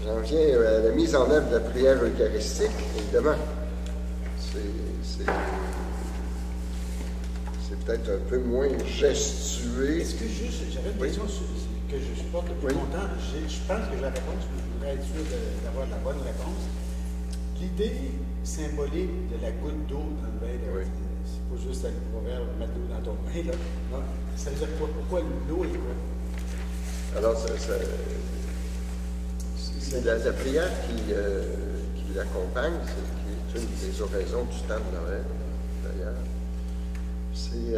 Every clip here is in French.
J'en viens à la mise en œuvre de la prière eucharistique, évidemment. C'est peut-être un peu moins gestué. Est-ce que j'avais une question que je supporte depuis longtemps. Je pense que j'ai la réponse, mais je voudrais être sûr d'avoir la bonne réponse. L'idée symbolique de la goutte d'eau dans le vin, c'est pas juste le proverbe mettre l'eau dans ton vin, là. Non, ça veut dire quoi? Pourquoi l'eau est quoi? Alors, c'est la prière qui l'accompagne, qui est une des oraisons du temps de Noël, d'ailleurs. C'est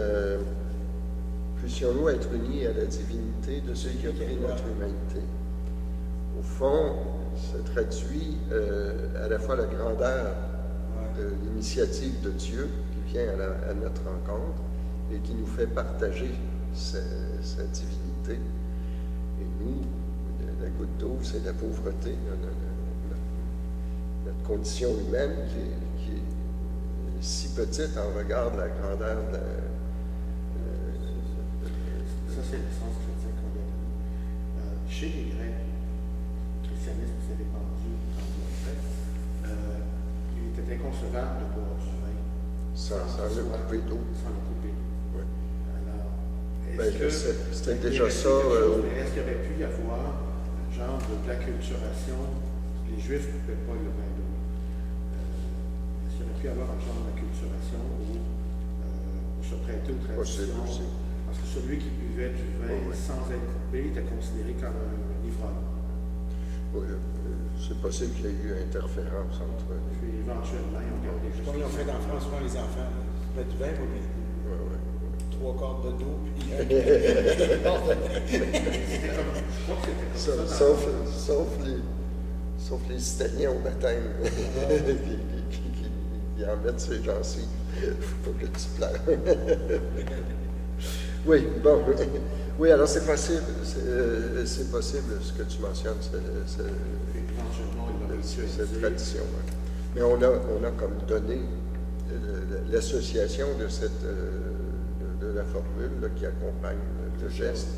puissions-nous être unis à la divinité de celui qui a pris notre humanité. Au fond, ça traduit à la fois la grandeur de l'initiative de Dieu qui vient à notre rencontre et qui nous fait partager sa divinité. Et nous, la goutte d'eau, c'est la pauvreté, notre condition humaine qui est si petite en regard de la grandeur de la... Ça, c'est le sens chrétien qu'on lui a donné. Chez les Grecs, le christianisme s'est répandu dans le fait. Il était inconcevable de boire du vin sans le couper d'eau. Sans le couper. Oui. Alors, c'était déjà ça. Est-ce qu'il y aurait pu y avoir un genre d'acculturation? Les Juifs ne coupaient pas le vin d'eau. Est-ce qu'il y aurait pu y avoir un genre d'acculturation où on se prêtait aux traditions? Parce que celui qui buvait du vin sans être coupé était considéré comme un ivrogne. Oui, c'est possible qu'il y ait eu interférence entre... Puis éventuellement, ils ont gardé juste... Comme ils ont fait en France, souvent les enfants, ils mettent du vin pour les... Trois quarts de d'eau, puis un quart de vin. Je crois que c'était comme ça. Sauf les Italiens au baptême, qui en mettent sur les gencives. Il ne faut pas que tu pleures. Oui, bon. Oui, alors c'est possible. C'est possible ce que tu mentionnes, cette tradition. Ouais. Mais on a comme donné l'association de la formule là, qui accompagne le geste,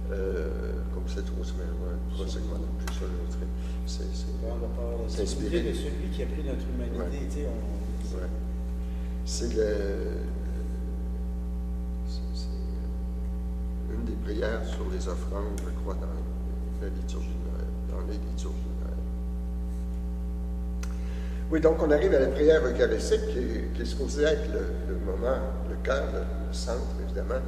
comme c'est trop semaine, plus sur le truc. C'est inspiré de celui qui a pris notre humanité. Ouais. C'est une des prières sur les offrandes, je crois, dans la liturgie de Noël, dans les liturgies de Noël. Oui, donc on arrive à la prière eucharistique, qui est supposée être le moment, le cœur, le centre, évidemment,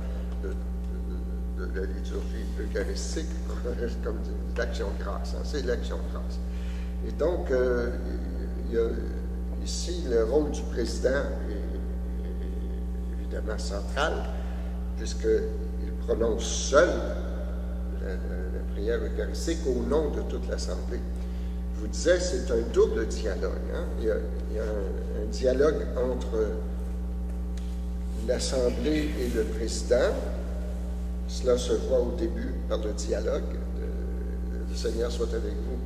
de la liturgie eucharistique, comme l'action de grâce. Hein, c'est l'action de grâce. Et donc, il y a ici le rôle du président est évidemment central, puisqu'il prononce seul la prière eucharistique au nom de toute l'Assemblée. Je vous disais, c'est un double dialogue. Hein? Il y a un dialogue entre l'Assemblée et le président. Cela se voit au début par le dialogue. Le Seigneur soit avec vous.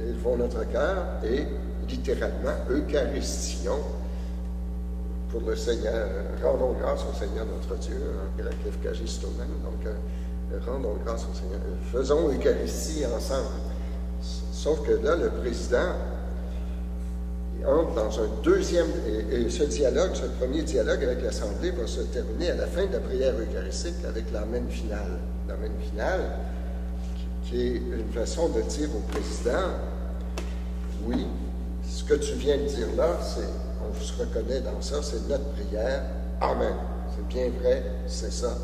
Élevons notre cœur et littéralement, Eucharistion pour le Seigneur. Rendons grâce au Seigneur notre Dieu, en grec, Eucharistomène. Donc, rendons grâce au Seigneur. Faisons Eucharistie ensemble. Sauf que là, le président il entre dans un deuxième, et ce dialogue, ce premier dialogue avec l'Assemblée va se terminer à la fin de la prière eucharistique avec l'Amen finale. L'Amen finale, qui est une façon de dire au président, oui, ce que tu viens de dire là, on se reconnaît dans ça, c'est notre prière. Amen. C'est bien vrai, c'est ça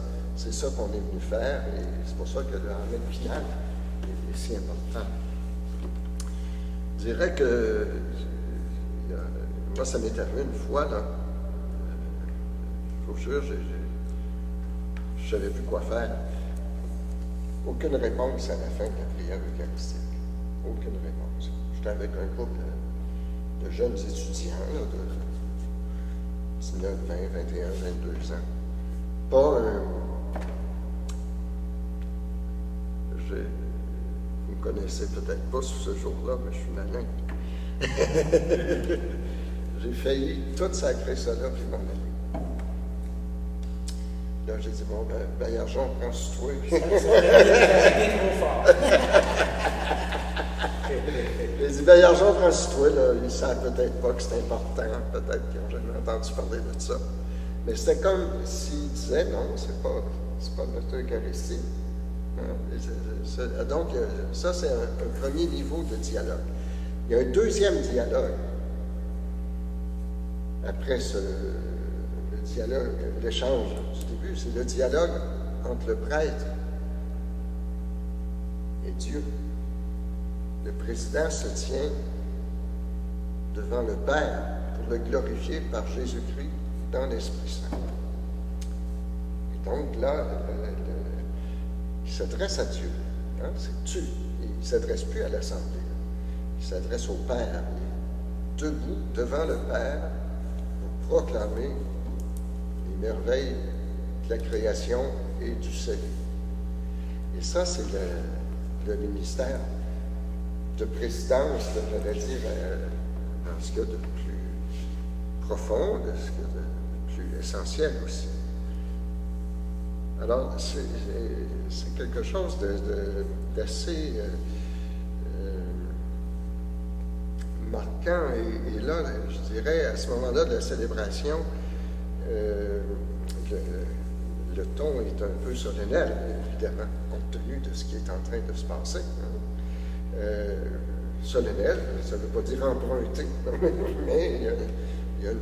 qu'on est venu faire, et c'est pour ça que l'Amen finale est si important. Je dirais que moi, ça m'est arrivé une fois, là. Je vous jure, je ne savais plus quoi faire. Aucune réponse à la fin de la prière eucharistique. Aucune réponse. J'étais avec un groupe de jeunes étudiants, là, de 19, 20, 21, 22 ans. Pas un... Vous me connaissez peut-être pas sur ce jour-là, mais je suis malin. J'ai failli tout sacrer ça là, puis m'en aller. Là, j'ai dit, bon, ben, argent, prends sur toi. Ça a été trop fort. ben, Argent, Francis-toi, là, ils ne savent peut-être pas que c'est important, peut-être qu'ils n'ont jamais entendu parler de ça. Mais c'était comme s'ils disaient, non, c'est pas notre Eucharistie. Donc, ça, c'est un premier niveau de dialogue. Il y a un deuxième dialogue. Après le dialogue, l'échange du début, c'est le dialogue entre le prêtre et Dieu. Le président se tient devant le Père pour le glorifier par Jésus-Christ dans l'Esprit Saint. Et donc là, il s'adresse à Dieu. Hein? C'est tu. Il ne s'adresse plus à l'Assemblée. Il s'adresse au Père. Il est debout devant le Père pour proclamer les merveilles de la création et du salut. Et ça, c'est le ministère de présidence, j'allais dire, dans ce qu'il y a de plus profond, de ce qu'il y a de plus essentiel aussi. Alors, c'est quelque chose d'assez marquant. Et là, je dirais, à ce moment-là de la célébration, le ton est un peu solennel, évidemment, compte tenu de ce qui est en train de se passer. Solennel, ça ne veut pas dire emprunté, mais il y a une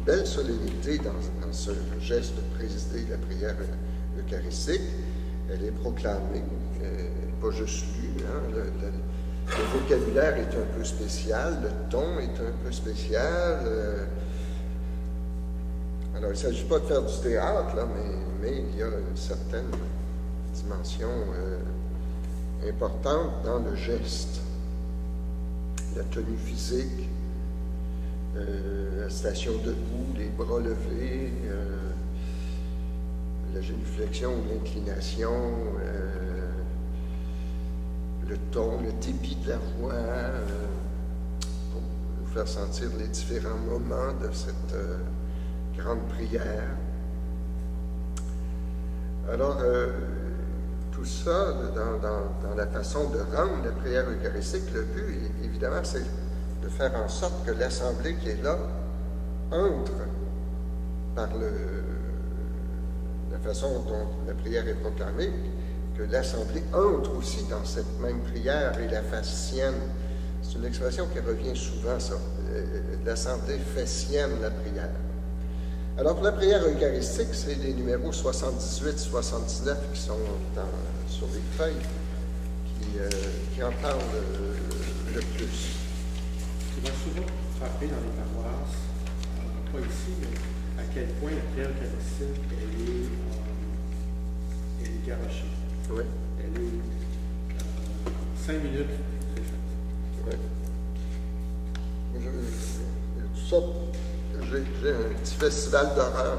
belle solennité dans ce geste de présider la prière eucharistique. Elle est proclamée, pas juste lue. Hein, le vocabulaire est un peu spécial, le ton est un peu spécial. Alors, il ne s'agit pas de faire du théâtre, là, mais il y a une certaine dimension importante dans le geste. La tenue physique, la station debout, les bras levés, la génuflexion ou l'inclination, le ton, le débit de la voix, pour nous faire sentir les différents moments de cette grande prière. Alors, tout ça, dans la façon de rendre la prière eucharistique, le but, évidemment, c'est de faire en sorte que l'Assemblée qui est là entre par la façon dont la prière est proclamée, que l'Assemblée entre aussi dans cette même prière et la fasse sienne. C'est une expression qui revient souvent, ça. L'Assemblée fait sienne la prière. Alors, pour la prière eucharistique, c'est les numéros 78, 79 qui sont sur les feuilles qui en parlent le plus. Ce qui va souvent frapper dans les paroisses, pas ici, mais à quel point la prière eucharistique, elle est garochée. Oui. Elle est 5 minutes, c'est fait. Oui. Tout ça, j'ai un petit festival d'horreur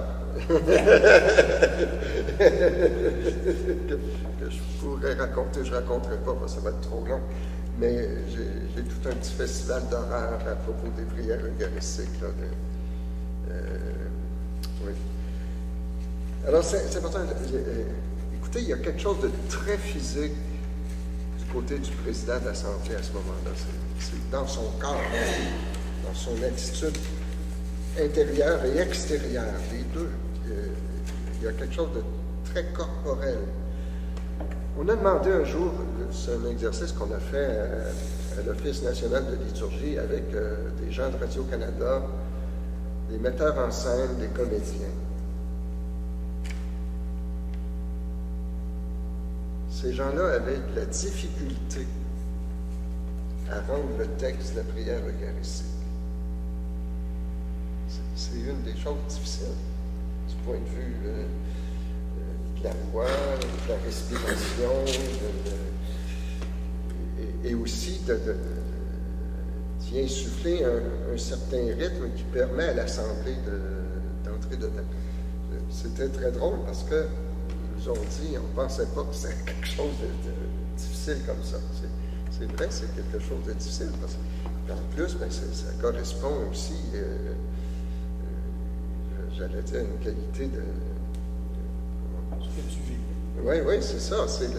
que je pourrais raconter. Je ne raconterai pas parce que ça va être trop long. Mais j'ai tout un petit festival d'horreur à propos des prières eucharistiques. Là, oui. Alors, c'est important. Écoutez, il y a quelque chose de très physique du côté du président de l'Assemblée à ce moment-là. C'est dans son corps, dans son attitude intérieure et extérieure, les deux. Il y a quelque chose de très corporel. On a demandé un jour, c'est un exercice qu'on a fait à l'Office national de liturgie avec des gens de Radio-Canada, des metteurs en scène, des comédiens. Ces gens-là avaient de la difficulté à rendre le texte de la prière eucharistique. C'est une des choses difficiles du point de vue de la voix, de la respiration, et aussi d'y insuffler un certain rythme qui permet à l'Assemblée d'entrer dedans. C'était très drôle parce que nous ont dit, on ne pensait pas que c'était quelque chose de difficile comme ça. C'est vrai, c'est quelque chose de difficile parce qu'en plus, ben, ça correspond aussi, j'allais dire, une qualité de... Ce que tu vis. Oui, c'est ça. C'est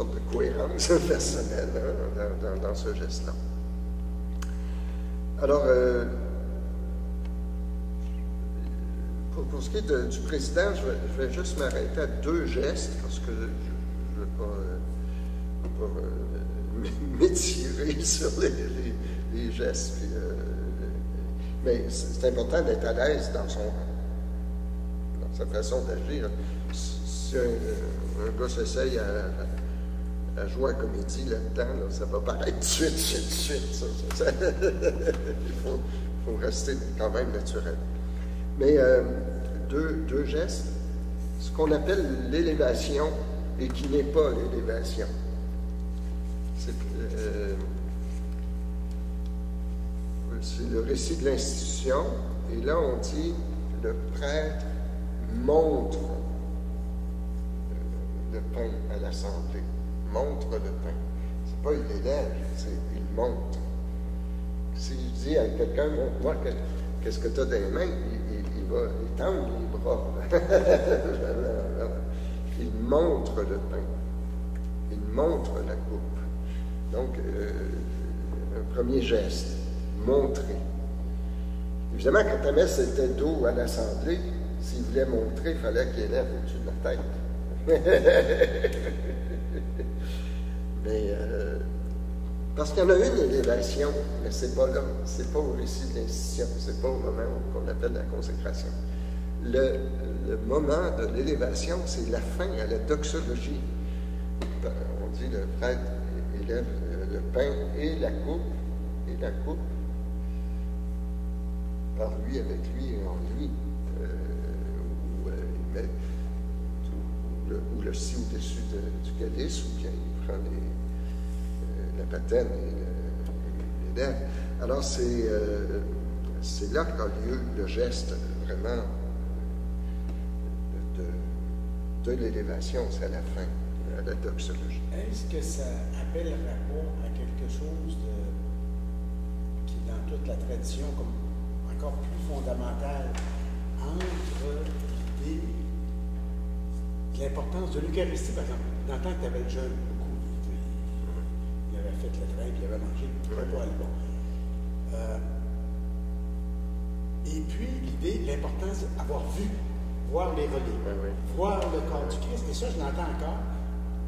sorte de cohérence personnelle dans ce geste-là. Alors, pour ce qui est du président, je vais juste m'arrêter à 2 gestes, parce que je ne veux pas m'étirer sur les gestes. Puis, mais c'est important d'être à l'aise dans sa façon d'agir. Si un gars s'essaye à jouer à comédie là-dedans, là, ça va paraître tout de suite. Il faut rester quand même naturel. Mais 2 gestes, ce qu'on appelle l'élévation et qui n'est pas l'élévation. C'est le récit de l'institution, et là on dit le prêtre montre le pain à l'assemblée. Montre le pain. C'est pas il élève, c'est il montre. Si je dis à quelqu'un, montre-moi qu'est-ce que tu as dans les mains, il va étendre les bras. Il montre le pain. Il montre la coupe. Donc, un premier geste, montrer. Évidemment, quand ta messe était dos à l'assemblée, s'il voulait montrer, il fallait qu'il élève au-dessus de la tête. Mais, parce qu'il y en a une élévation, mais c'est pas là, c'est pas au récit de l'institution, c'est pas au moment qu'on appelle la consécration. Le moment de l'élévation, c'est la fin à la doxologie. On dit le prêtre élève le pain et la coupe, par lui, avec lui et en lui, il met ou le si au-dessus du calice, ou bien il prend la patène et l'élève. Alors c'est là qu'a lieu le geste vraiment de l'élévation, c'est à la fin, à la doxologie. Est-ce que ça appelle rapport à quelque chose qui est dans toute la tradition comme encore plus fondamental entre l'idée de l'importance de l'Eucharistie, par exemple? Dans le temps que tu avais le jeûne, beaucoup, il avait fait le train, puis il avait mangé, il ne pouvait pas aller bon. Et puis, l'idée, l'importance d'avoir vu, voir les reliques, voir le corps du Christ. Et ça, je l'entends encore.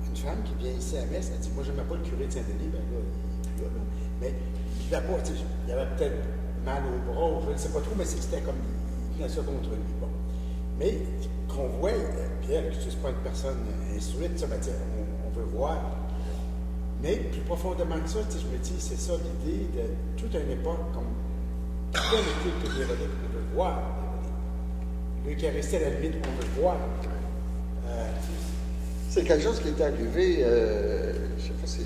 Une femme qui vient ici à la messe, elle dit, moi, je n'aimais pas le curé de Saint-Denis, ben là, il est plus là. Mais il ne pas, il y avait peut-être mal au bras, je ne sais pas trop, mais c'était comme, il tenait ça contre lui. Bon. Mais qu'on voit, Pierre, je ne suis pas une personne instruite, ça, on veut voir. Mais plus profondément que ça, je me dis, c'est ça l'idée de toute une époque, comme tout le culte des reliques, on veut voir les reliques. L'Eucharistie, à la limite, on veut voir. C'est quelque chose qui est arrivé, je ne sais pas si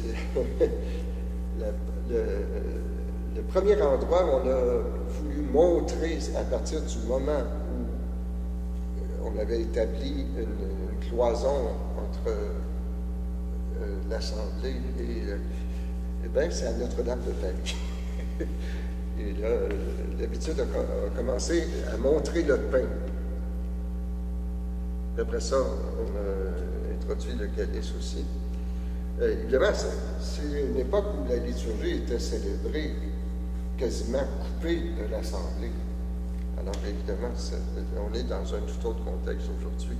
le premier endroit où on a voulu montrer, à partir du moment où on avait établi une cloison entre l'Assemblée et bien, c'est à Notre-Dame de Paris. Et là, l'habitude a commencé à montrer le pain. Après ça, on a introduit le calice aussi. Évidemment, c'est une époque où la liturgie était célébrée quasiment coupée de l'Assemblée. Alors évidemment, on est dans un tout autre contexte aujourd'hui.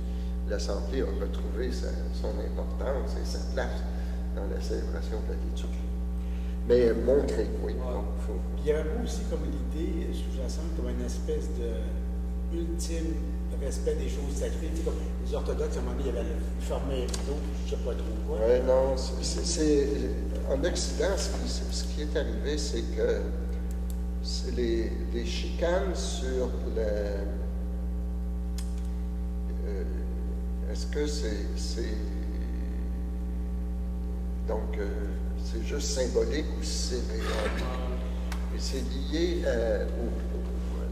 L'Assemblée a retrouvé son importance et sa place dans la célébration de la liturgie. Mais montrer, oui. Wow. Il y avait aussi comme l'idée sous-jacente, comme une espèce de ultime respect des choses sacrées. Tu sais, comme les orthodoxes, à un moment donné, il y avait le fermé rideau, je ne sais pas trop quoi. Oui, non, en Occident, ce qui est arrivé, c'est que c'est les chicanes sur est-ce que c'est donc c'est juste symbolique ou c'est réel? Et c'est lié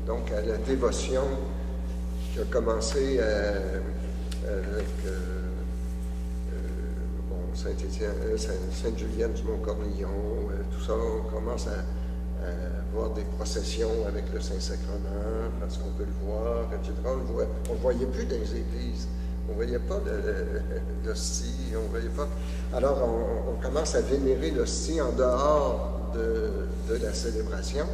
donc à la dévotion qui a commencé avec Sainte-Julienne du Mont-Cornillon, tout ça. On commence à voir des processions avec le Saint-Sacrement, parce qu'on peut le voir, etc. On ne voyait plus dans les églises. On ne voyait pas l'hostie, on voyait pas. Alors, on commence à vénérer l'hostie en dehors de la célébration.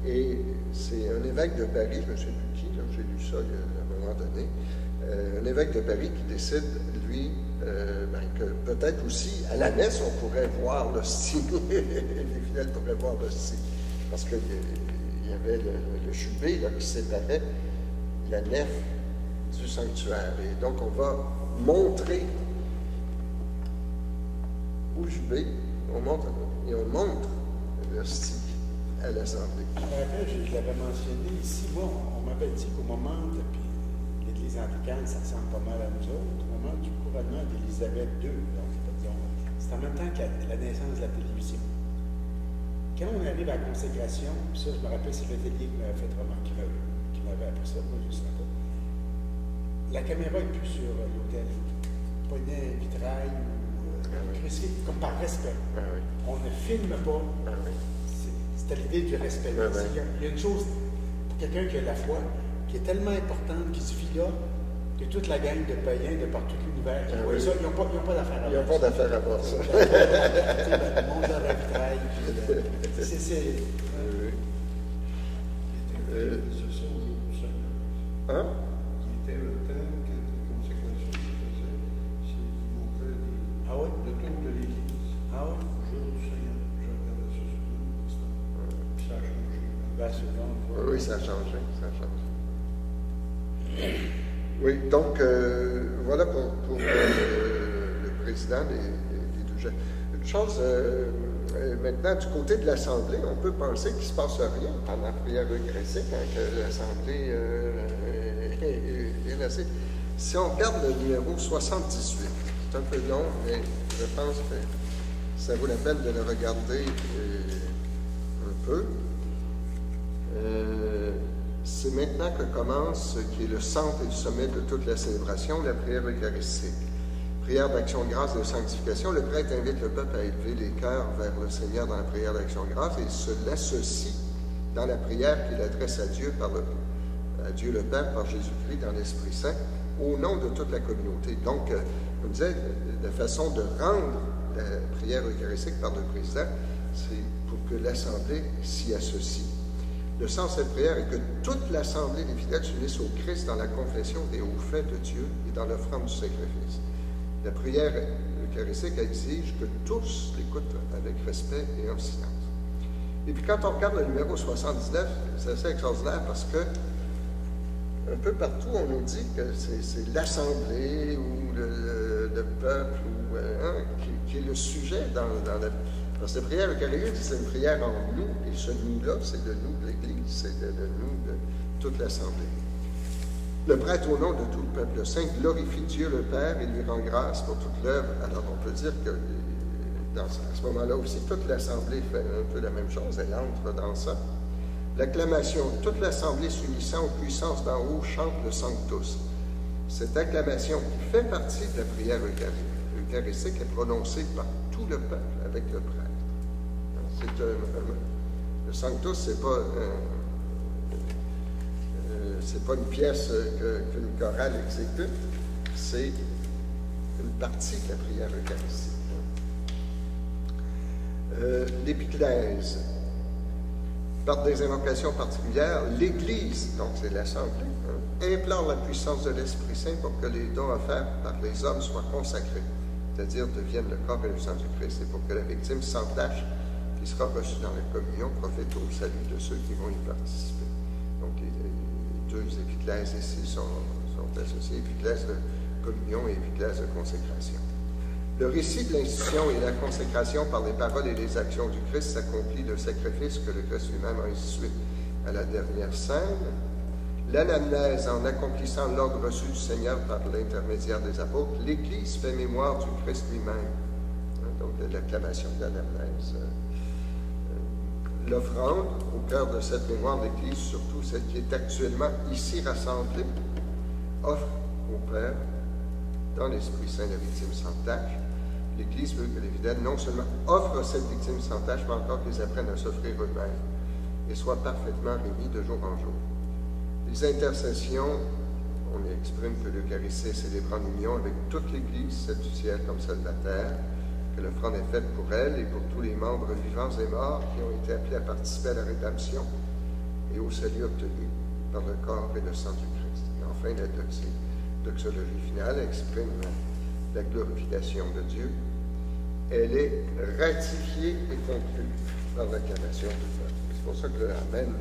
Et c'est un évêque de Paris, je ne sais plus qui, j'ai lu ça à un moment donné, un évêque de Paris qui décide, lui, que peut-être aussi, à la messe, on pourrait voir l'hostie. Les fidèles pourraient voir l'hostie. Parce qu'il y avait le jubé là, qui séparait la nef du sanctuaire. Et donc, on va montrer au jubé, on montre l'hostie à l'Assemblée. Je me rappelle, je l'avais mentionné ici, moi, on m'avait dit qu'au moment de l'Église anglicane, ça ressemble pas mal à nous autres, au moment du couronnement d'Élisabeth II, donc c'est en même temps que la naissance de la télévision. Quand on arrive à la consécration, ça, je me rappelle, c'est Letellier qui m'avait fait remarquer, qui m'avait appris ça, moi, je ne sais pas. La caméra n'est plus sur l'hôtel. Pas une vitrail ou crucifix, comme par respect. Oui. On ne filme pas. Oui. C'était l'idée du respect. Il y a une chose, pour quelqu'un qui a la foi, qui est tellement importante, qui se vit là, que toute la gang de païens de partout l'univers qui voient ça, ils n'ont pas d'affaires à voir. Ils n'ont pas d'affaires à voir ça. Le monde de la vitrail. C'est. Ce sont nos seigneurs. Hein? Qui était le temps, quand la consécration se faisait, c'est qu'ils montraient le tour de l'Église. Ah oui? Le jour du Seigneur. Je regardais ça sur le ça a changé. Oui, ça a changé. Oui, donc, voilà pour le président des 12 jeunes. Une chose, maintenant, du côté de l'Assemblée, on peut penser qu'il ne se passe rien pendant la prière eucharistique, quand l'Assemblée est laissée. Si on regarde le numéro 78, c'est un peu long, mais je pense que ça vaut la peine de le regarder un peu. C'est maintenant que commence ce qui est le centre et le sommet de toute la célébration, la prière eucharistique. Prière d'action de grâce et de sanctification, le prêtre invite le peuple à élever les cœurs vers le Seigneur dans la prière d'action de grâce et il se l'associe dans la prière qu'il adresse à Dieu le Père par Jésus-Christ dans l'Esprit Saint, au nom de toute la communauté. Donc, comme je disais, la façon de rendre la prière eucharistique par le président, c'est pour que l'Assemblée s'y associe. Le sens de cette prière est que toute l'Assemblée des fidèles s'unisse au Christ dans la confession des hauts faits de Dieu et dans l'offrande du sacrifice. La prière eucharistique exige que tous l'écoutent avec respect et en silence. Et puis quand on regarde le numéro 79, c'est assez extraordinaire parce que un peu partout, on nous dit que c'est l'Assemblée ou le peuple qui est le sujet dans la... Parce que la prière eucharistique, c'est une prière en nous, et ce nous-là, c'est le nous de l'Église, c'est le nous de toute l'Assemblée. Le prêtre, au nom de tout le peuple saint, glorifie Dieu le Père et lui rend grâce pour toute l'œuvre. Alors, on peut dire que à ce moment-là aussi, toute l'Assemblée fait un peu la même chose, elle entre dans ça. L'acclamation, toute l'Assemblée s'unissant aux puissances d'en haut chante le Sanctus. Cette acclamation qui fait partie de la prière eucharistique est prononcée par tout le peuple avec le prêtre. Le Sanctus, c'est pas une pièce qu'une chorale exécute, c'est une partie de la prière eucharistique. L'épiclèse, par des invocations particulières, l'Église, donc c'est l'Assemblée, implore la puissance de l'Esprit Saint pour que les dons offerts par les hommes soient consacrés, c'est-à-dire deviennent le corps et le sang du Christ, et pour que la victime sans tache qui sera reçue dans la communion profite au salut de ceux qui vont y participer. Donc les deux épiclèses ici sont associées, épiclèse de communion et épiclèse de consécration. Le récit de l'institution et la consécration par les paroles et les actions du Christ s'accomplit le sacrifice que le Christ lui-même a institué à la dernière scène. L'anamnèse, en accomplissant l'ordre reçu du Seigneur par l'intermédiaire des apôtres, l'Église fait mémoire du Christ lui-même. Donc l'acclamation de l'anamnèse. L'offrande, au cœur de cette mémoire de l'Église, surtout celle qui est actuellement ici rassemblée, offre au Père, dans l'Esprit Saint, la victime sans tâche. L'Église veut que les fidèles non seulement offrent cette victime sans tâche, mais encore qu'ils apprennent à s'offrir eux-mêmes et soient parfaitement réunis de jour en jour. Les intercessions, on exprime que l'Eucharistie est célébrée en union avec toute l'Église, celle du ciel comme celle de la terre, que l'offrande est faite pour elle et pour tous les membres vivants et morts qui ont été appelés à participer à la rédemption et au salut obtenu par le corps et le sang du Christ. Et enfin, la doxologie finale exprime la glorification de Dieu. Elle est ratifiée et conclue par l'acclamation du peuple. C'est pour ça que l'Amen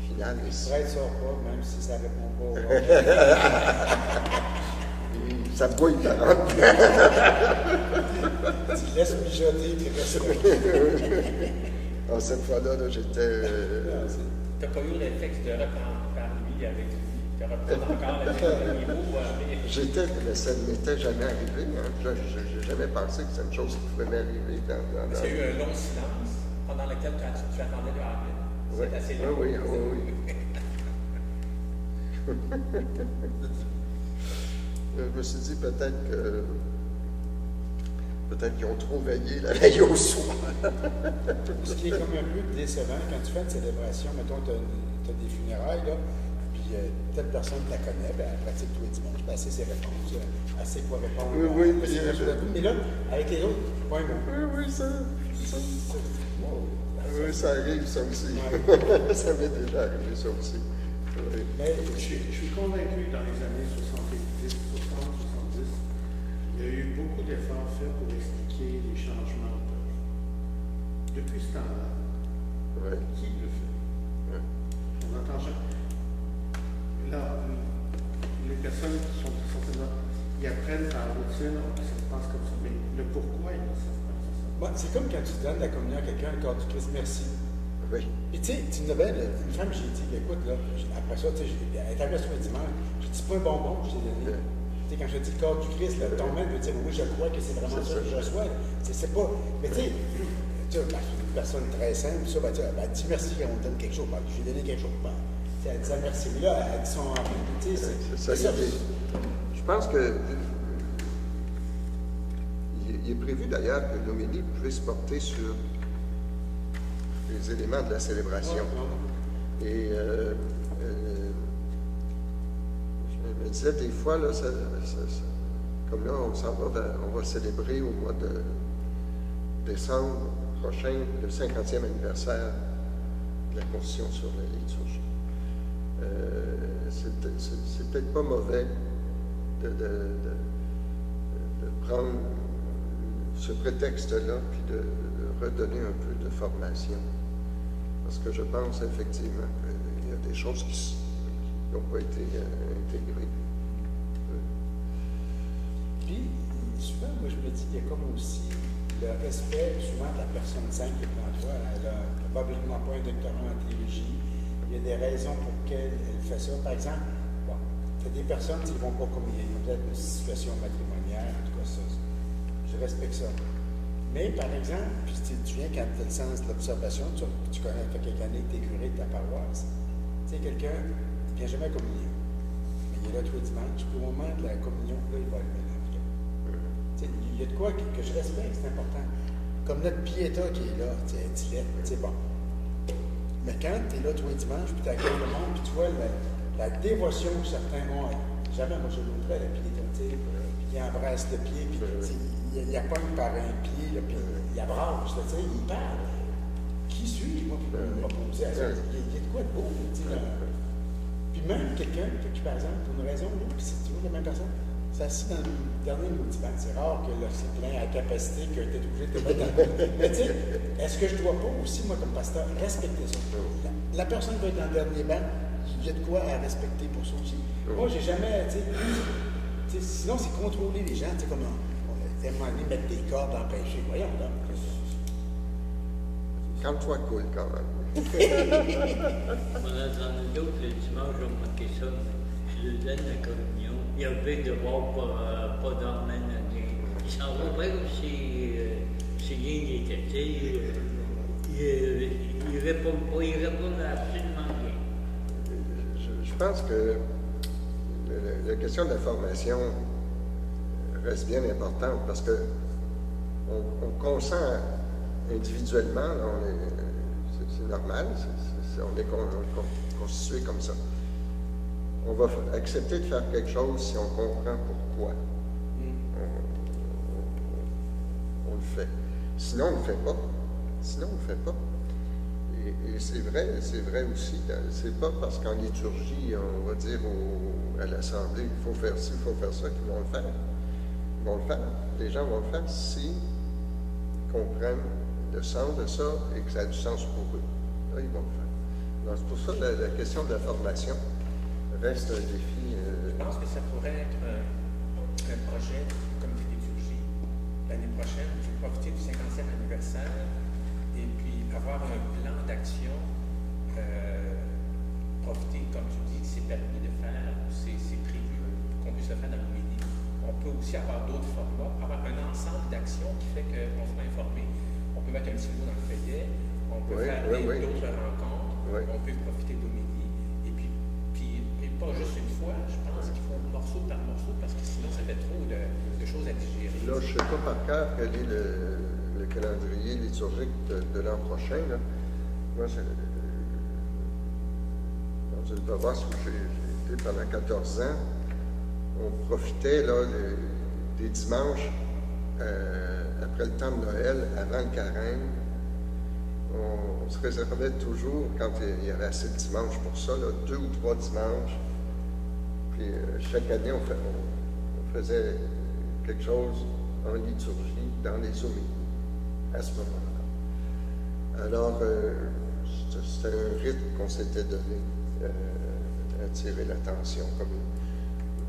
final est ici. Ne sort pas, même si ça ne répond pas. Ça brouille par entre. Tu laisses mijoter, tu restes là. Cette fois-là, j'étais... Tu n'as pas eu réflexe de reprendre par lui avec lui. Tu reprends encore le même niveau. J'étais, mais ça ne m'était jamais arrivé. Hein. Je n'ai jamais pensé que c'est une chose qui pouvait m'arriver. Il y a eu un long silence pendant lequel tu attendais le Amen. Oui. C'est assez long. Oui. Je me suis dit peut-être qu'ils ont trop veillé la veille au soir. Ce qui est comme un peu décevant, quand tu fais une célébration, mettons, tu as des funérailles, là, puis telle personne la connaît, ben, elle pratique tous les dimanches, ben, c'est ses réponses, elle sait quoi répondre. Oui, mais là, avec les autres, pas un mot. Oui, ça arrive, ça aussi. Ouais. Ça m'est déjà arrivé, ça aussi. Oui. Mais je suis convaincu que dans les années 70, il y a eu beaucoup d'efforts faits pour expliquer les changements d'œuvre. Depuis ce temps-là, qui le fait? On entend jamais. Là, les personnes qui sont là, ils apprennent par routine, ça se passe comme ça, mais le pourquoi, ils ne savent pas. Bon, c'est comme quand tu donnes la communion à quelqu'un, le corps du Christ, merci. Oui. Puis tu sais, tu n'avais une femme, j'ai dit, écoute, là, après ça, tu sais, elle est arrivée sur le dimanche, j'ai dit, c'est pas un bonbon, je t'ai donné. Tu sais, quand je dis le corps du Christ, là, ton maître veut dire, oui, je crois que c'est vraiment ça que je reçois. C'est pas. Mais tu sais, une personne très simple, ça, ben, elle dit merci quand on te donne quelque chose. Ben, je lui ai donné quelque chose. Ben, elle dit merci, mais là, elle dit son. Tu sais, c'est ça. Je pense que. Il est prévu d'ailleurs que l'homélie puisse porter sur les éléments de la célébration. Et je me disais des fois, là, comme là, on va célébrer au mois de décembre prochain le 50e anniversaire de la Constitution sur la liturgie. C'est peut-être pas mauvais de prendre ce prétexte-là puis de redonner un peu de formation. Parce que je pense effectivement qu'il y a des choses qui n'ont pas été intégrées. Puis, souvent, moi, je me dis qu'il y a comme aussi le respect, souvent, de la personne sainte qui est devant toi. Elle n'a probablement pas un doctorat en théologie. Il y a des raisons pour lesquelles elle fait ça. Par exemple, bon, il y a des personnes qui ne vont pas communier. Il y a peut-être une situation matrimoniale, en tout cas, ça. Je respecte ça. Mais, par exemple, puis tu viens quand tu as le sens de l'observation, tu connais, ça fait quelques années que tu es curé de ta paroisse. Tu sais, quelqu'un ne vient jamais à communion. Mais il est là tous les dimanches. Puis au moment de la communion, là, il va lever la vie. Tu sais, il y a de quoi que je respecte, c'est important. Comme notre piéta qui est là, tu sais, c'est bon. Mais quand tu es là tous les dimanches, puis tu accueilles le monde, puis tu vois la dévotion que certains ont, jamais moi je l'ouvrais la piéta, tu sais, puis il embrasse le pied, puis il appogne par un pied, là, puis il abrasse, tu sais, il parle. Qui suis-je, moi, pour m'opposer à ça? Il y a de quoi de beau, tu sais. Puis même quelqu'un qui, par exemple, pour une raison, puis c'est toujours la même personne, s'assit dans le dernier multibanc. C'est rare que c'est plein à capacité qu'il a été obligé de te mettre dans le. Mais tu sais, est-ce que je dois pas aussi, moi, comme pasteur, respecter ça? La personne qui va être dans le dernier banc, il y a de quoi à respecter pour ça aussi. Moi, j'ai jamais, tu sais, sinon, c'est contrôler les gens, tu sais, comme on a tellement envie de mettre des cordes dans le péché. Voyons, là. Calme-toi cool, quand même. Voilà, dans le dos, le dimanche, j'ai manqué ça. Je lui donne la communion. Il a envie de voir pas d'emmène à dire. Il s'en va pas comme si rien n'était. Il répond pas, il répond absolument rien. Je pense que la question de la formation reste bien importante parce que on consent individuellement, là, c'est normal, on est constitué comme ça. on va accepter de faire quelque chose si on comprend pourquoi. On le fait. Sinon, on ne le fait pas. Sinon, on ne le fait pas. Et c'est vrai aussi, c'est pas parce qu'en liturgie, on va dire à l'Assemblée, il faut faire ci, il faut faire ça, qu'ils vont le faire. Ils vont le faire. Les gens vont le faire s'ils comprennent le sens de ça et que ça a du sens pour eux. Là, ils vont le faire. Donc, c'est pour ça que la question de la formation reste un défi. Je pense que ça pourrait être un projet du comité de liturgie. L'année prochaine, je vais profiter du 50e anniversaire et puis avoir un plan d'action, profiter, comme tu dis, que c'est permis de faire, c'est prévu qu'on puisse le faire dans le midi. On peut aussi avoir d'autres formats, avoir un ensemble d'actions qui fait qu'on soit informé. On peut mettre un petit mot dans le feuillet, on peut faire d'autres rencontres, on peut profiter de midi, et puis pas juste une fois, je pense qu'il faut morceau par morceau, parce que sinon ça fait trop de choses à digérer. Là, je ne sais pas par cœur quel est le calendrier liturgique de l'an prochain. Là. Moi, je dois voir ce que j'ai été pendant 14 ans. On profitait là, des dimanches après le temps de Noël, avant le carême. On se réservait toujours, quand il y avait assez de dimanches pour ça, là, 2 ou 3 dimanches. Puis chaque année, on faisait quelque chose en liturgie dans les homélies à ce moment-là. Alors, c'était un rythme qu'on s'était donné, attirer l'attention. Comme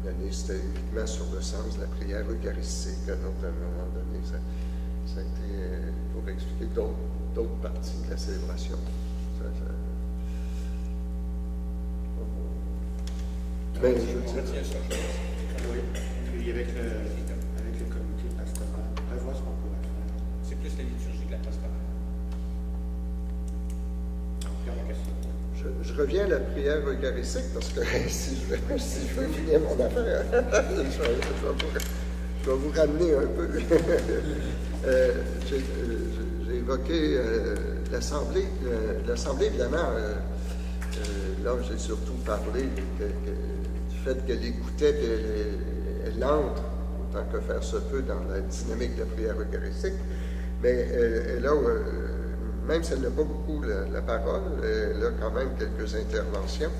une année, c'était uniquement sur le sens de la prière eucharistique. À un moment donné, ça a été pour expliquer d'autres parties de la célébration. Mais je retiens ça. Oui, puis avec le comité pastoral, on va voir ce qu'on pourrait faire. C'est plus la liturgie que la pastorale. Je reviens à la prière eucharistique parce que si je veux finir mon affaire, je vais vous ramener un peu. J'ai évoqué l'Assemblée. L'Assemblée, évidemment, là, j'ai surtout parlé du fait qu'elle écoutait et elle entre, autant que faire se peut, dans la dynamique de la prière eucharistique. Mais elle a, même si elle n'a pas beaucoup la parole, elle a quand même quelques interventions.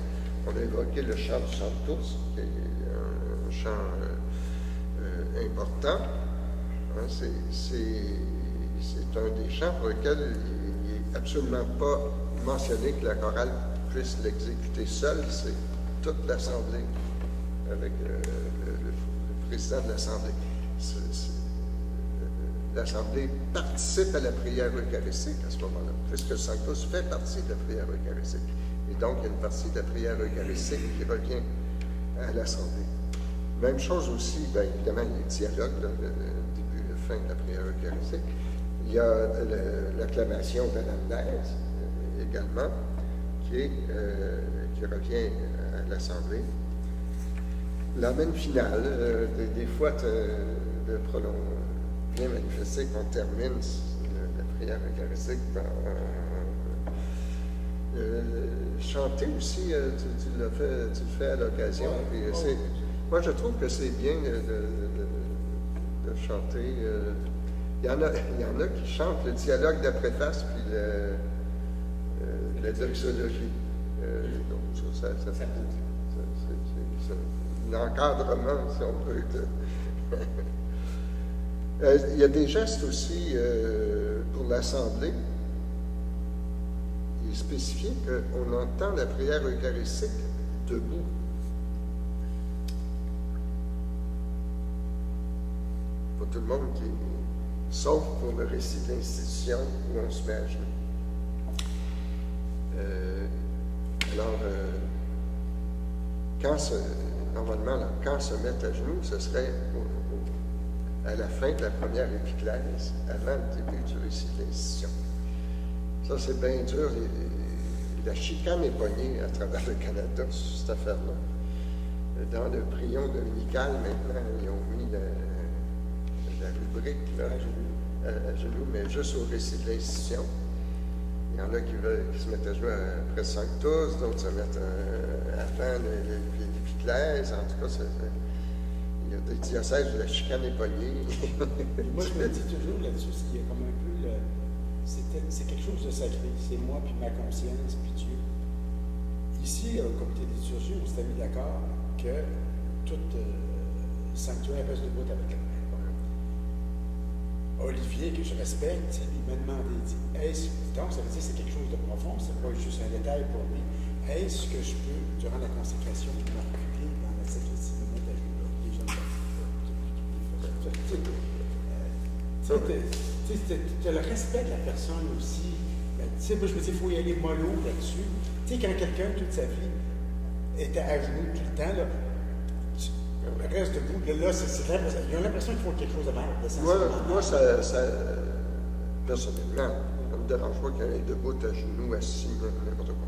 On a évoqué le chant du Sanctus, qui est un chant important. Hein, c'est un des chants pour lesquels il n'est absolument pas mentionné que la chorale puisse l'exécuter seule. C'est toute l'Assemblée, avec le président de l'Assemblée. L'Assemblée participe à la prière eucharistique à ce moment-là, puisque le Sanctus fait partie de la prière eucharistique. Et donc, il y a une partie de la prière eucharistique qui revient à l'Assemblée. Même chose aussi, bien évidemment, les dialogues, le début et la fin de la prière eucharistique. Il y a l'acclamation de l'anamnèse également, qui revient à l'Assemblée. L'amène finale, des fois, de prolongement. Bien manifesté qu'on termine la prière eucharistique par chanter aussi, tu le fais à l'occasion. Moi, je trouve que c'est bien de chanter. Il y en a qui chantent le dialogue de la préface puis la doxologie. Donc, ça c'est un encadrement, si on peut. Il y a des gestes aussi pour l'Assemblée. Il est spécifié qu'on entend la prière eucharistique debout. Pas tout le monde qui est sauf pour le récit de l'institution où on se met à genoux. Normalement, quand se mettre à genoux, ce serait à la fin de la première épiclèse, avant le début du récit de l'institution. Ça, c'est bien dur. La chicane est pognée à travers le Canada sur cette affaire-là. Dans le prion dominical, maintenant, ils ont mis la rubrique là, à genoux, mais juste au récit de l'institution. Il y en a qui se mettent à genoux après Sanctus, d'autres se mettent avant, puis déplaise. En tout cas, il y a des diocèses où la chicane est pognée. Moi, je me dis toujours là-dessus, il y a comme un peu c'est quelque chose de sacré. C'est moi, puis ma conscience, puis Dieu. Ici, au comité des liturgies, on s'était mis d'accord que tout sanctuaire reste debout avec la main. Olivier, que je respecte, il m'a demandé, donc ça veut dire que c'est quelque chose de profond, c'est pas juste un détail pour lui. Est-ce que je peux, durant la consécration, me reculer dans la sacristie, me mettre à genoux là? Les gens tu as le respect de la personne aussi. Moi, je me dis, il faut y aller mollo là-dessus. Tu sais, quand quelqu'un, toute sa vie, était à genoux tout le temps, là, reste debout, là, ils ont l'impression qu'ils font quelque chose de mal. Moi, personnellement, ça ne me dérange pas qu'il y ait debout, à genoux, assis, n'importe quoi.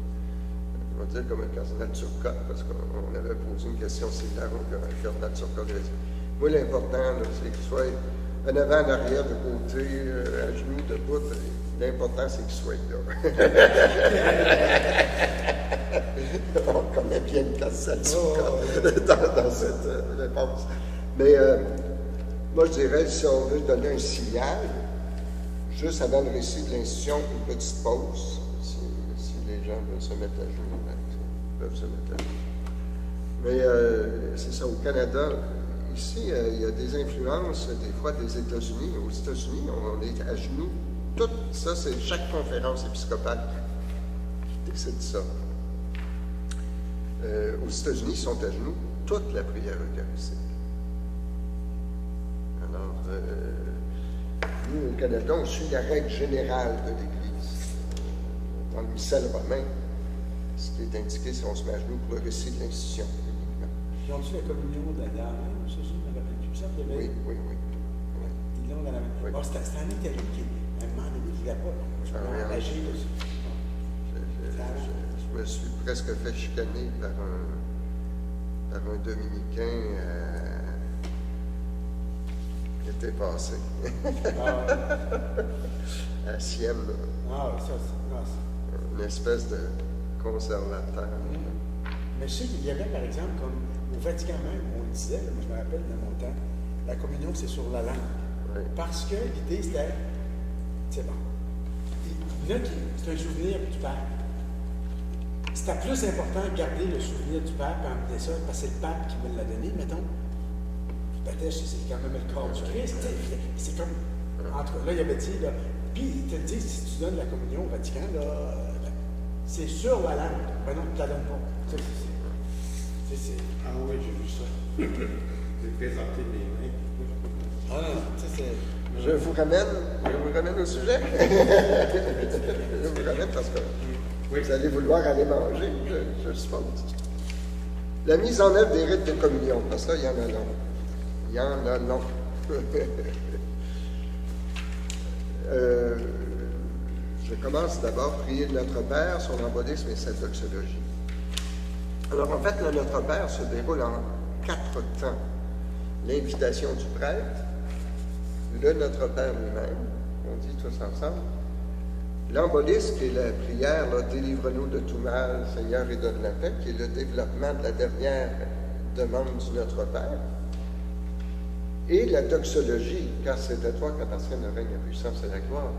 Je vais dire comme un cardinal Turcotte, parce qu'on avait posé une question similaire au cardinal Turcotte. Moi, l'important, c'est qu'il soit en avant, en arrière, de côté, à genoux, debout. L'important, c'est qu'il soit là. On connaît bien le cardinal Turcotte dans cette réponse. Mais moi, je dirais, si on veut donner un signal, juste avant le récit de l'institution, une petite pause. Si les gens veulent se mettre à genoux, ils peuvent se mettre à genoux. Mais c'est ça, au Canada, ici, il y a des influences, des fois, des États-Unis. Aux États-Unis, on est à genoux. Tout ça, c'est chaque conférence épiscopale qui décide ça. Aux États-Unis, ils sont à genoux toute la prière eucharistique. Alors, nous, au Canada, on suit la règle générale de l'Église. Dans le missel romain, ce qui est indiqué, c'est qu'on se met à genoux pour le récit de l'institution. Ils ont-tu la communion de la main, ça, je me rappelle plus ça? Oui. Ils l'ont dans la main. Oui. Bon, c'est un Italien qui, à un moment donné, il ne voulait pas. Je me suis engagé dessus. Je me suis presque fait chicaner par un dominicain qui était passé. À Sienne. Une espèce de conservateur. Mais je sais qu'il y avait, par exemple, comme au Vatican même, on le disait, moi je me rappelle dans mon temps, la communion, c'est sur la langue. Oui. Parce que l'idée, c'était, c'est bon. Là, c'est un souvenir du Père. C'était plus important de garder le souvenir du Père et emmener ça, parce que c'est le Pape qui me l'a donné, mettons. Le baptême, c'est quand même le corps du Christ. C'est comme, entre là, il avait dit, là, puis il te dit, si tu donnes la communion au Vatican, là, c'est sur la langue. Ben non, tu ne la donnes pas. Ah oui, j'ai vu ça. J'ai présenté mes mains. Je vous ramène au sujet. Je vous ramène parce que vous allez vouloir aller manger, je suppose. La mise en œuvre des rites de communion, parce que là, il y en a long. Il y en a long. Je commence d'abord à prier Notre Père, son embolisme et sa doxologie. Alors, en fait, le Notre Père se déroule en 4 temps. L'invitation du prêtre, le Notre Père lui-même, on dit tous ensemble, l'embolisme, qui est la prière, là, délivre-nous de tout mal, Seigneur, et donne la paix, qui est le développement de la dernière demande du Notre Père, et la doxologie, car c'est à toi qu'appartient le règne, la puissance et la gloire.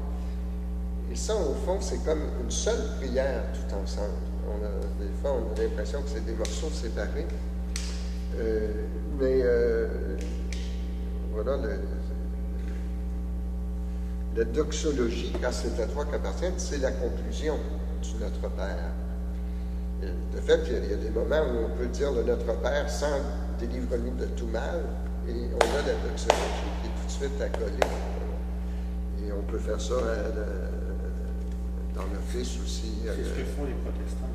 Et ça, au fond, c'est comme une seule prière tout ensemble. Des fois, on a l'impression que c'est des morceaux séparés. Voilà, la doxologie, car c'est à toi qu'appartient, c'est la conclusion du Notre Père. Et de fait, il y a des moments où on peut dire le Notre Père sans délivre-nous de tout mal, et on a la doxologie qui est tout de suite accolée. Et on peut faire ça dans l'office aussi. C'est ce que font les protestants.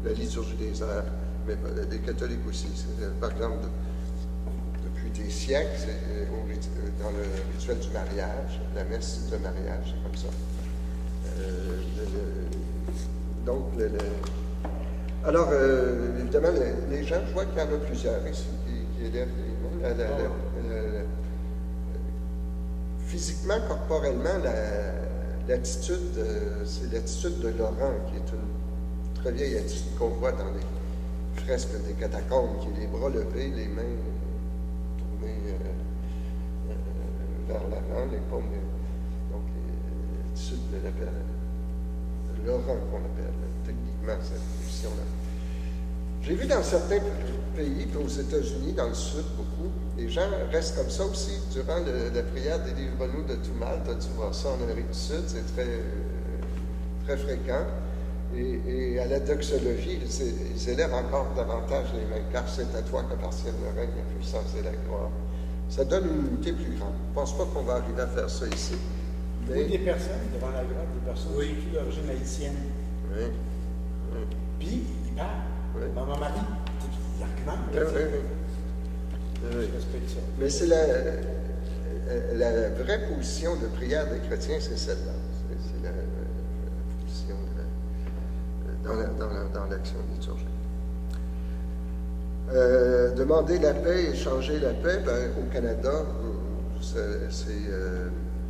La liturgie des heures, mais les catholiques aussi. Par exemple, depuis des siècles, c'est dans le rituel du mariage, la messe de mariage, c'est comme ça. Alors, évidemment, les gens, je vois qu'il y en a plusieurs ici qui élèvent les mains. Physiquement, corporellement, l'attitude, c'est l'attitude de Laurent, qui est une très vieille attitude qu'on voit dans les fresque des catacombes, qui est les bras levés, les mains tournées vers l'avant, les paumes, donc les tissus de l'Orient qu'on appelle techniquement cette position-là. J'ai vu dans certains pays, puis aux États-Unis, dans le sud, beaucoup, les gens restent comme ça aussi durant la prière Délivre-nous de tout mal. Tu vois ça en Amérique du Sud, c'est très fréquent. Et à la doxologie, ils élèvent encore davantage les mains, car c'est à toi qu'appartient le règne, la puissance et la gloire. Ça donne une unité plus grande. Je ne pense pas qu'on va arriver à faire ça ici. Mais... Ou des personnes devant la grotte, des personnes surtout d'origine haïtienne. Oui. Puis, ils parlent. Oui. Maman Marie, il argumente. Oui. Je respecte ça. Mais c'est la vraie position de prière des chrétiens, c'est celle-là. C'est la position dans l'action liturgique. Demander la paix et changer la paix, au Canada, c'est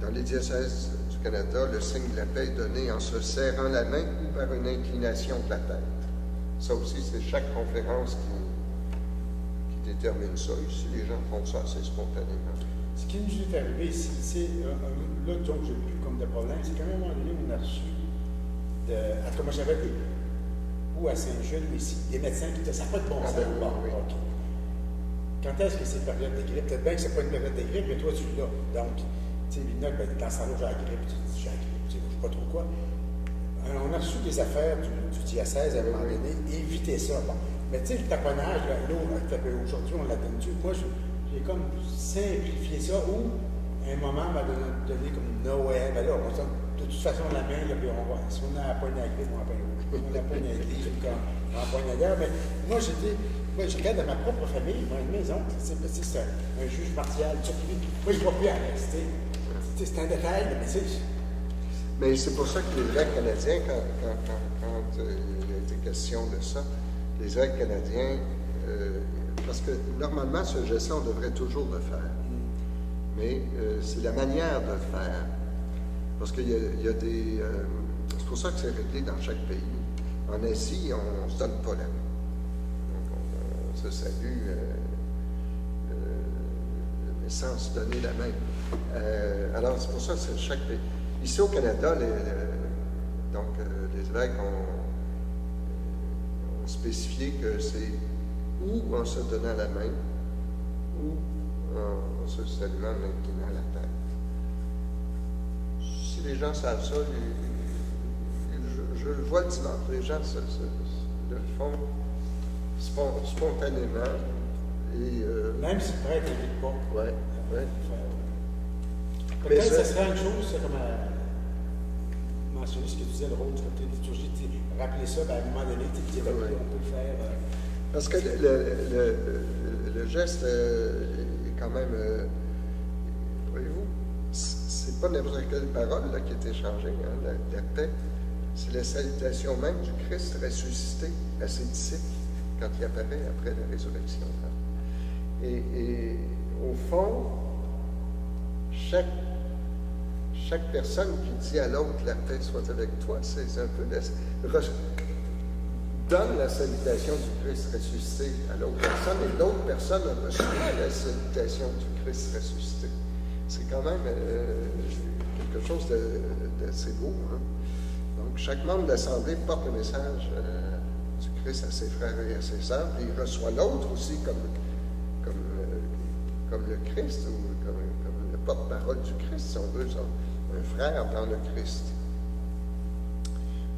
dans les diocèses du Canada, le signe de la paix est donné en se serrant la main ou par une inclination de la tête. Ça aussi, c'est chaque conférence qui détermine ça. Ici, les gens font ça assez spontanément. Ce qui nous est arrivé ici, c'est là, donc, j'ai plus comme de problème, c'est qu'à un moment donné, on a reçu à Thomas Chevalier ou à Saint-Jules, ici, des médecins qui disaient ça n'a pas de bon sens. Bon, oui. OK. Quand est-ce que c'est période de grippe? Peut-être bien que c'est pas une période de grippe, mais toi, tu l'as. Donc, tu sais, dans ce temps-là, j'ai la grippe, tu dis j'ai la grippe, tu sais, je sais pas trop quoi. On a reçu des affaires du diocèse à un moment donné, éviter ça. Bon. Mais tu sais, le taponnage, aujourd'hui, on l'a donné. Moi, j'ai comme simplifié ça, ou à un moment, on m'a donné comme Noël. Ben là, on va de toute façon, la main, là, puis on va. Si on a la poigne à la grippe, on a poigne à l'église, puis on a poigne ailleurs. Mais moi, je regarde dans ma propre famille, moi, une maison, c'est un juge martial, moi, je ne vois plus à l'est. C'est un détail, mais c'est. Mais c'est pour ça que les évêques canadiens, quand il a été question de ça, les évêques canadiens, parce que normalement, ce geste-là, on devrait toujours le faire. Mais c'est la manière de le faire. Parce qu'il y a des... c'est pour ça que c'est réglé dans chaque pays. En Asie, on ne se donne pas la main. Donc, on se salue sans se donner la main. Alors, c'est pour ça que c'est chaque pays. Ici au Canada, les évêques ont spécifié que c'est ou en se donnant la main, ou en se saluant en inclinant la tête. Si les gens savent ça, je le vois le dimanche, les gens le font spontanément. Et, même si le prêtre n'invite pas. Oui. Peut-être que ça serait une chose, ça, comme mentionner ce que tu disais, le rôle du côté de liturgie, rappeler ça, à un moment donné, on peut le faire. Parce que le geste est quand même, voyez-vous, c'est pas n'importe quelle parole là, qui est échangée, hein, la paix, c'est la salutation même du Christ ressuscité à ses disciples quand il apparaît après la résurrection. Hein. Et au fond, chaque personne qui dit à l'autre la paix soit avec toi, c'est un peu donne la salutation du Christ ressuscité à l'autre personne, et l'autre personne reçoit la salutation du Christ ressuscité. C'est quand même quelque chose d'assez beau. Hein? Donc, chaque membre de l'Assemblée porte le message du Christ à ses frères et à ses sœurs, et il reçoit l'autre aussi comme le Christ, ou comme le porte-parole du Christ, si on veut, un frère dans le Christ.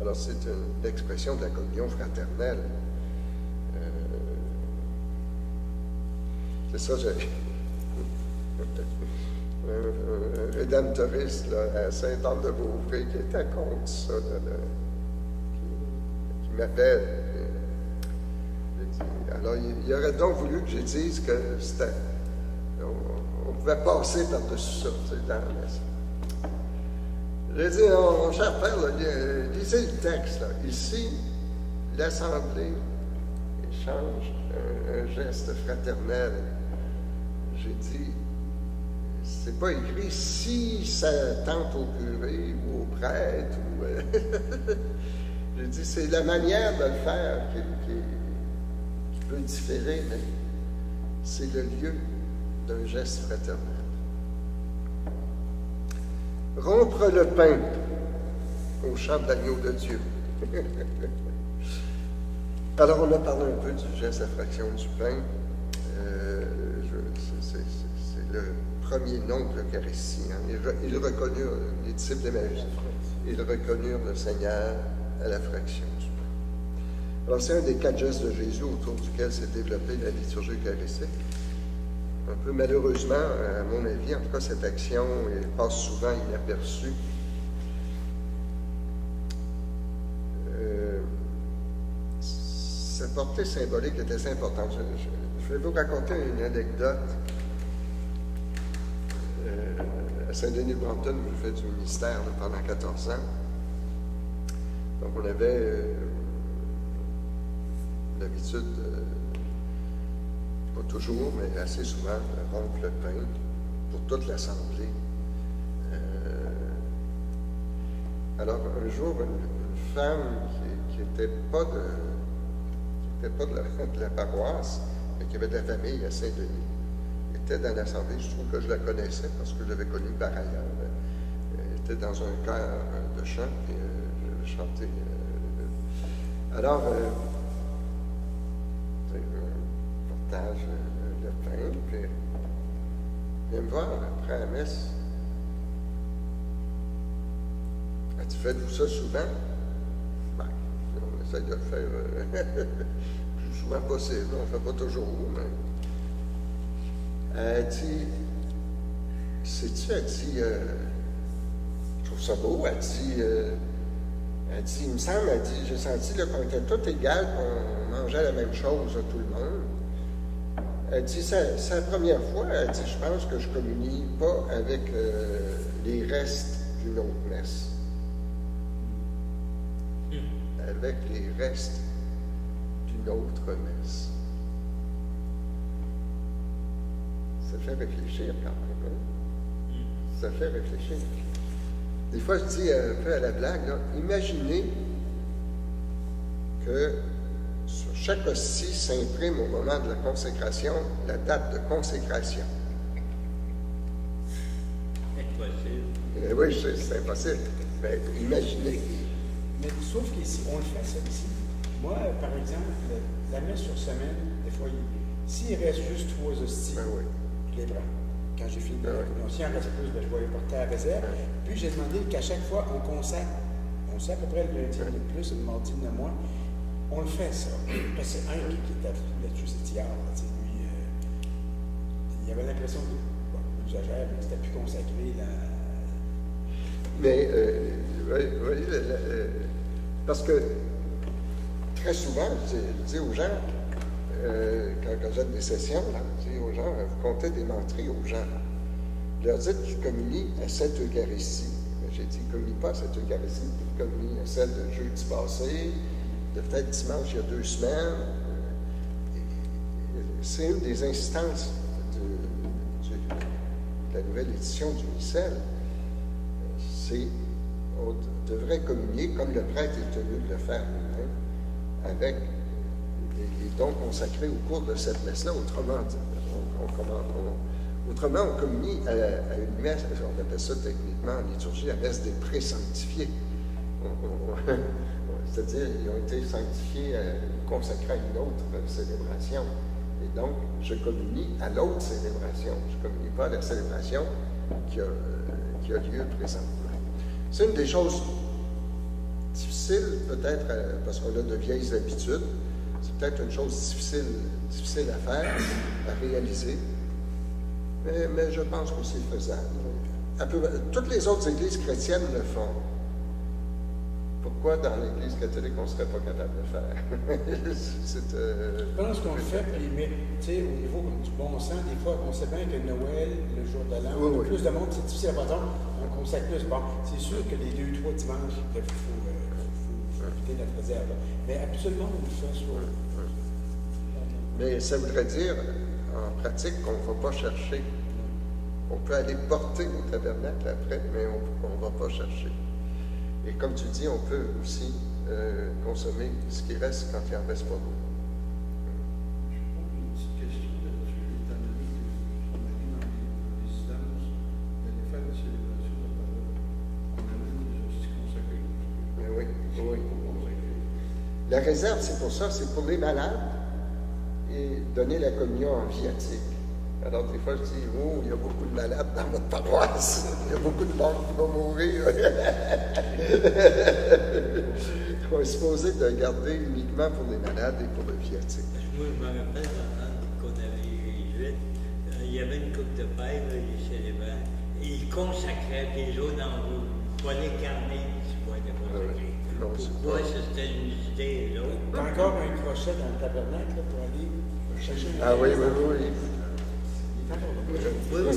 Alors, c'est une expression de la communion fraternelle. C'est ça, j'ai un rédemptoriste là, à Saint-Anne-de-Beaupré qui était contre ça, qui m'appelle. Alors, il aurait donc voulu que je dise que c'était... On pouvait passer par-dessus ça, tu sais, dans la messe. J'ai dit, mon cher père, lisez le texte. Là. Ici, l'Assemblée échange un geste fraternel. J'ai dit, c'est pas écrit si ça tente au curé ou au prêtre. J'ai dit, c'est la manière de le faire peut différer, mais c'est le lieu d'un geste fraternel. Rompre le pain au chant de l'agneau de Dieu. Alors, on a parlé un peu du geste, la fraction du pain. C'est le premier nom de l'Eucharistie. Hein. Ils reconnurent, les disciples d'Emmaüs, ils reconnurent le Seigneur à la fraction du pain. Alors, c'est un des 4 gestes de Jésus autour duquel s'est développée la liturgie eucharistique. Un peu malheureusement, à mon avis, en tout cas, cette action passe souvent inaperçue. Sa portée symbolique est assez importante. Je vais vous raconter une anecdote. À Saint-Denis-de-Brampton, où j'ai fait du ministère pendant 14 ans. Donc, on avait l'habitude, pas toujours, mais assez souvent, de rompre le pain pour toute l'Assemblée. Alors, un jour, une femme qui n'était pas de la paroisse, mais qui avait de la famille à Saint-Denis, était dans l'Assemblée. Je trouve que je la connaissais parce que je l'avais connue par ailleurs. Elle était dans un chœur de chant, et je chantais. Alors, on partage le pain, puis elle vient me voir après la messe. Elle dit, faites-vous ça souvent? Ben, on essaie de le faire le plus souvent possible. On ne le fait pas toujours, mais... Elle dit, sais-tu, elle dit, je trouve ça beau, elle dit, il me semble, elle dit, j'ai senti qu'on était tous égales, qu'on mangeait la même chose à tout le monde. Elle dit, c'est la première fois, elle dit, je pense que je communie pas avec les restes d'une autre messe. Avec les restes d'une autre messe. Ça fait réfléchir quand même. Hein? Ça fait réfléchir. Des fois, je dis un peu à la blague, là, imaginez que sur chaque hostie s'imprime au moment de la consécration la date de consécration. Impossible. Oui, c'est impossible. Mais imaginez. Mais sauf qu'ici, on le fait ça ici. Moi, par exemple, la messe sur semaine, des fois, s'il reste juste 3 hosties, Oui. je les prends. Quand j'ai fini de la communion, s'il en reste plus, ben, je vais les porter à la réserve. Puis j'ai demandé qu'à chaque fois, on consacre. On sait à peu près le lundi de plus et le mardi de moins. On le fait, ça. Parce que c'est un qui était là-dessus, c'est hier. Lui, il avait l'impression que, bon, j'exagère, mais c'était plus consacré. Mais, oui, parce que très souvent, je dis aux gens, quand j'ai des sessions, là, je dis aux gens, vous comptez des menteries aux gens. Je leur dis qu'ils communient à cette Eucharistie. J'ai dit, ils ne communient pas à cette Eucharistie, ils communient à celle de jeudi passé, de peut-être dimanche il y a 2 semaines. C'est une des instances de la nouvelle édition du missel. On devrait communier, comme le prêtre est tenu de le faire lui-même, avec les dons consacrés au cours de cette messe-là. Autrement, on communie à une messe, on appelle ça techniquement en liturgie la messe des pré-sanctifiés. C'est-à-dire, ils ont été sanctifiés, consacrés à une autre célébration. Et donc, je communie à l'autre célébration. Je ne communie pas à la célébration qui a lieu présentement. C'est une des choses difficiles, peut-être, parce qu'on a de vieilles habitudes. C'est peut-être une chose difficile à faire, à réaliser. Mais je pense que c'est faisable. Toutes les autres églises chrétiennes le font. Pourquoi dans l'Église catholique, on ne serait pas capable de le faire? Je pense qu'on le fait, mais au niveau du bon sens, des fois, on sait bien que Noël, le jour de l'an, on a plus de monde, c'est difficile à voir. On consacre plus. Bon, c'est sûr que les 2-3 dimanches, il faut éviter notre réserve. Mais absolument, on le fait sur. Mais ça voudrait dire, en pratique, qu'on ne va pas chercher. On peut aller porter au tabernacle après, mais on ne va pas chercher. Et comme tu dis, on peut aussi consommer ce qui reste quand il n'en reste pas beaucoup. La réserve, c'est pour ça, c'est pour les malades et donner la communion en viatique. Alors, des fois, je dis, oh, il y a beaucoup de malades dans votre paroisse. Il y a beaucoup de monde qui va mourir. On est supposé de garder uniquement pour les malades et pour le viatique. Moi, je me rappelle qu'on avait les Jésuites, il y avait une coupe de paille, les célébrants, et ils consacraient des eaux dans l'eau. Pas les carnets, c'est pas de consacrer. Pourquoi c'était une idée là? T'as encore un crochet dans le tabernacle là, pour aller chercher. Ah oui, oui, oui. Il est encore là. Oui, oui.